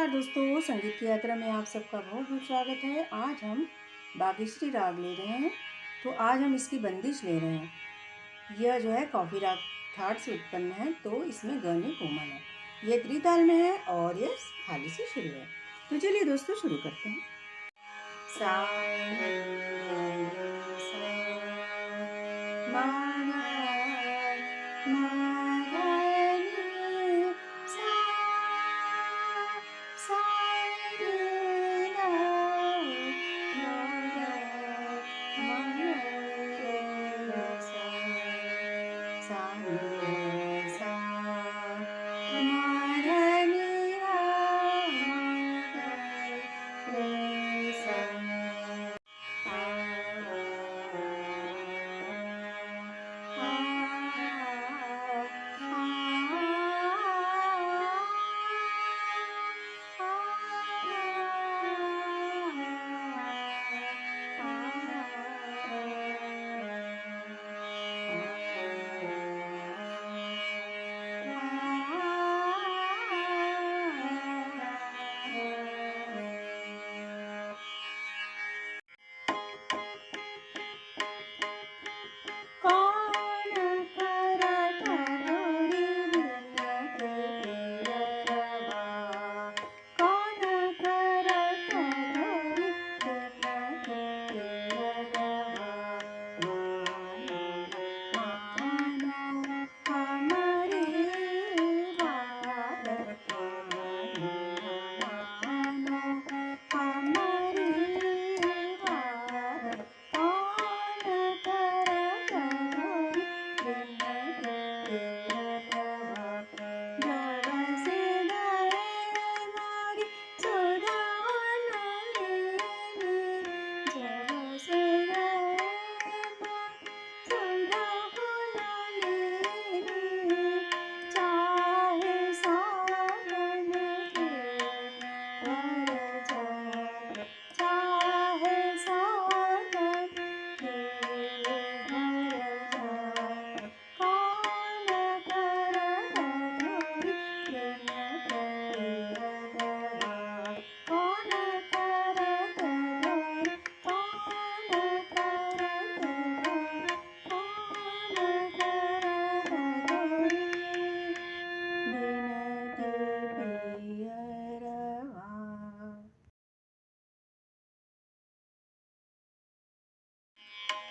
नमस्कार दोस्तों, संगीत की यात्रा में आप सबका बहुत बहुत स्वागत है। आज हम बागेश्वरी राग ले रहे हैं। तो आज हम इसकी बंदिश ले रहे हैं। यह जो है कॉफी राग थाट से उत्पन्न है, तो इसमें ग में कोमल है। यह त्रिताल में है और यह थाली से शुरू है। तो चलिए दोस्तों शुरू करते हैं। सा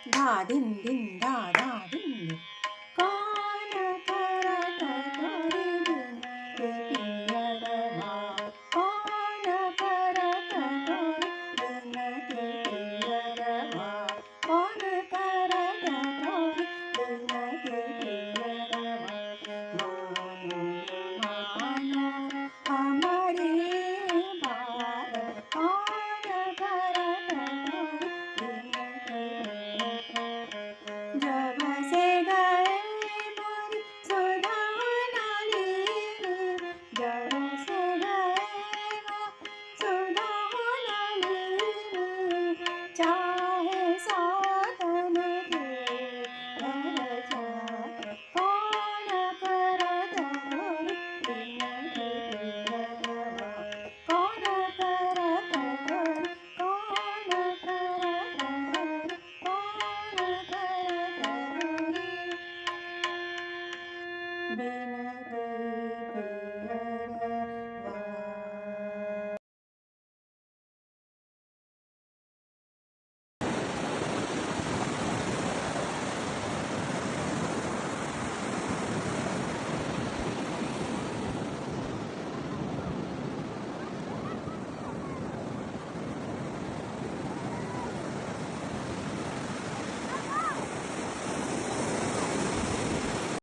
धा धिन धिन धा धा धिन।